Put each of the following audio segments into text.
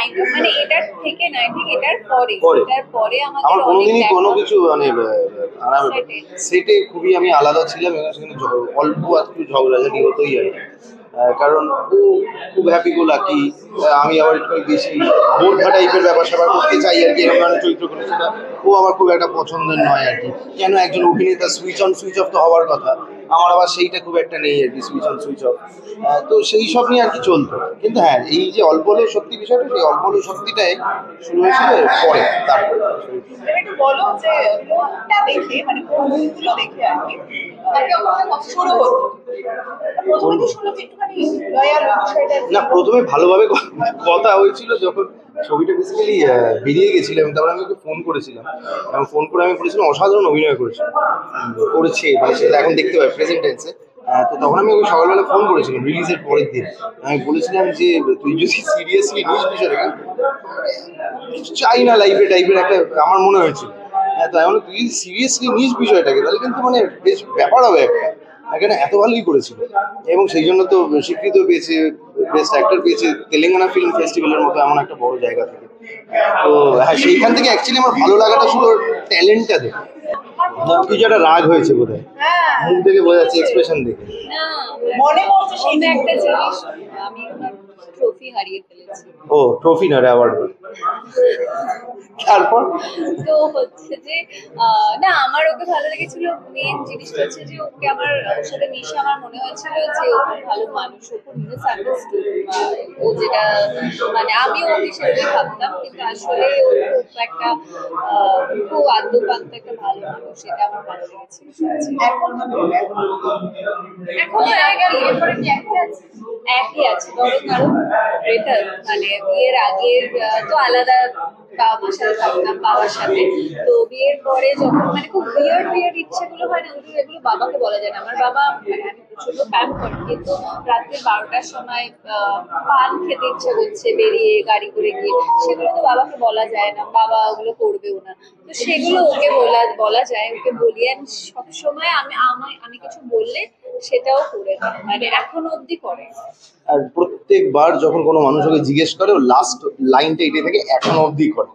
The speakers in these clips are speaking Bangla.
কাইন্ড অফ মানে এটার থেকে না, ঠিক এটার পরে আমাদের আমার অনেক কোনোদিনই কোনো দেখা কিছু মানে সেটে খুবই আমি আলাদা ছিলাম এবং সেখানে অল্প একটু ঝগড়াঝাটি হতোই আর কি। কারণ ও খুব হ্যাপি গো লাকি, আমি আবার একটু বেশি বোরখা টাইপের ব্যাপার স্যাপার করতে চাই আর কি, এরকম ধরনের চরিত্র করে সেটা ও আমার খুব একটা পছন্দের নয় আর কি। কেন একজন অভিনেতা সুইচ অন সুইচ অফ তো হওয়ার কথা, আমার আবার সেইটা খুব একটা নেই আর কি, সুইচ অন সুইচ অফ। তো সেই সব নিয়ে আর কি চলতো। কিন্তু হ্যাঁ, এই যে অল্প হলেও সত্যি বিষয়টা, সেই অল্প হলেও সত্যিটাই শুরু হয়েছিল পরে, তারপরে। একটু বলো যে কোনটা দেখে মানে কোন মুভিগুলো দেখে আর কি শুরু হলো? প্রথমে তো শুনলাম যে একটুখানি লয়াল বিষয়টা না, প্রথমে ভালোভাবে কথা হয়েছিল যখন ছবিটা বেসিক্যালি বেরিয়ে গেছিল, এবং তারপরে আমি ওকে ফোন করেছিলাম, এবং ফোন করে আমি বলেছিলাম অসাধারণ অভিনয় করেছে মানে সেটা এখন দেখতে পাই প্রেজেন্ট টেন্সে। তো তখন আমি ওকে সকালবেলা ফোন করেছিলাম রিলিজের পরের দিন। আমি বলেছিলাম যে তুই যদি সিরিয়াসলি নিস বিষয়টাকে, চাই না লাইফে টাইপের একটা আমার মনে হয়েছিল। তো এমন তুই যদি সিরিয়াসলি নিস বিষয়টাকে, তাহলে কিন্তু মানে বেশ ব্যাপার হবে একটা। এখানে এত ভালোই করেছিল, এবং সেই জন্য তো স্বীকৃত পেয়েছে, বেস্ট অ্যাক্টর পেয়েছে তেলেঙ্গানা ফিল্ম ফেস্টিভ্যালের মতো এমন একটা বড় জায়গা থেকে। তো হ্যাঁ, সেইখান থেকে অ্যাকচুয়ালি আমার ভালো লাগাটা শুধু ট্যালেন্টটা দেখে। কিছু একটা রাগ হয়েছে বোধ হয়, মুখ থেকে বোঝা যাচ্ছে, এক্সপ্রেশন দেখে। না মনে পড়ছে সেই অন্য একটা জিনিস, আমি ওনার ট্রফি হারিয়ে ফেলেছি। ও ট্রফি না, অ্যাওয়ার্ড। তারপর তো হচ্ছে যে না আমার ওকে ভালো লেগেছিল, মেন জিনিসটা হচ্ছে যে ওকে আমার ওর সাথে মিশে আমার মনে হয়েছিল যে ও খুব ভালো মানুষ, ও খুব মিসআন্ডারস্টুড। ও যেটা মানে আমিও ওকে সেটাই ভাবতাম, কিন্তু আসলে ও খুব একটা খুব আদ্যপান্ত একটা ভালো মানুষ, সেটা আমার ভালো লেগেছিল। এখনো একই আছে, বরং আরো বেটার। মানে বিয়ের আগের তো আলাদা বাবা মার সাথে থাকতাম, বাবার সাথে। তো বিয়ের পরে যখন মানে খুব বিয়ার ইচ্ছেগুলো হয় না, এগুলো বাবাকে বলা যায় না। আমার বাবা মানে আমি প্রচন্ড প্যাম করি, কিন্তু রাত্রে 12টার সময় পান খেতে ইচ্ছে করছে বেরিয়ে গাড়ি করে গিয়ে, সেগুলো তো বাবাকে বলা যায় না, বাবা ওগুলো করবেও না। তো সেগুলো ওকে বলা যায়, ওকে বলি। আমি সবসময় আমি কিছু বললে সেটাও করে দেয়, মানে এখনো অব্দি করে। আর প্রত্যেকবার যখন কোনো মানুষ ওকে জিজ্ঞেস করে, ও লাস্ট লাইনটা এটাই থাকে, এখনো অবধি করে।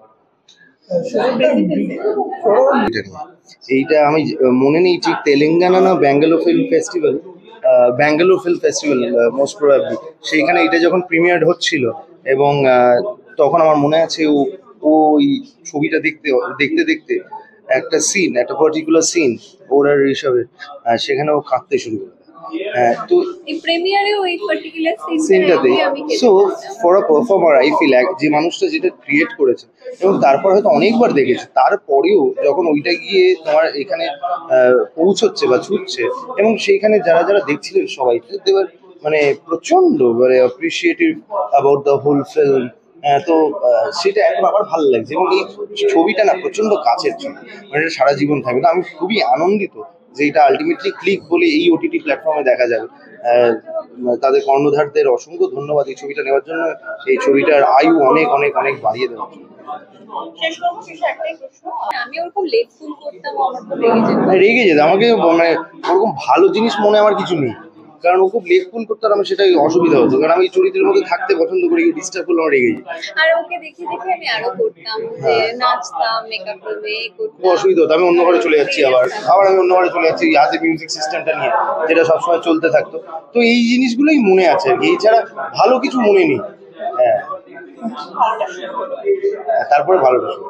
এইটা আমি মনে নেই ঠিক তেলেঙ্গানা না Bangalore film festival, Bangalore film festival most probably, সেইখানে এটা যখন প্রিমিয়ার হচ্ছিল, এবং তখন আমার মনে আছে ওই ছবিটা দেখতে দেখতে দেখতে একটা সিন, একটা পার্টিকুলার সিন ওর আর ঋষভের, সেখানে ও কাঁদতে শুরু করে। তো প্রিমিয়ারেও এই পার্টিকুলার সিনটাতে so for a performer I feel যে মানুষটা যেটা ক্রিয়েট করেছে, এবং তারপর হয়তো অনেকবার দেখেছে, তারপরেও যখন ওইটা গিয়ে তোমার এখানে পৌঁছচ্ছে বা ছুটছে, এবং সেইখানে যারা যারা দেখছিলেন সবাই দেবার মানে প্রচন্ড মানে appreciative about the whole film. তো সেটা এখন আমার ভালো লাগছে, এবং এই ছবিটা না প্রচন্ড কাছের ছবি, মানে এটা সারা জীবন থাকবে। তো আমি খুবই আনন্দিত যে এটা আলটিমেটলি ক্লিক বলে এই ওটিটি প্ল্যাটফর্মে দেখা যাবে। তাদের কর্ণধারদের অসংখ্য ধন্যবাদ এই ছবিটা নেওয়ার জন্য, এই ছবিটার আয়ু অনেক অনেক অনেক বাড়িয়ে দেওয়ার জন্য। আমি ওরকম লেট ফুল করতাম, আমার খুব রেগে যেত। রেগে যেত আমাকে, মানে ওরকম ভালো জিনিস মনে আমার কিছু নেই, কারণ ও খুব লেটফুল করতে, আর আমার সেটাই অসুবিধা হতো, কারণ আমি চরিত্রের মধ্যে থাকতে পছন্দ করি, ডিস্টার্ব করলে আমার রেগে যাই। আর ওকে দেখে দেখে আমি আরো করতাম, যে নাচতাম, মেকআপ করবে করতাম, অসুবিধা হতো। আমি অন্য ঘরে চলে যাচ্ছি, আবার আমি অন্য ঘরে চলে যাচ্ছি হাতে মিউজিক সিস্টেমটা নিয়ে, যেটা সবসময় চলতে থাকতো। তো এই জিনিসগুলোই মনে আছে আর কি, এছাড়া ভালো কিছু মনে নেই। হ্যাঁ, তারপরে ভালোটা শুরু।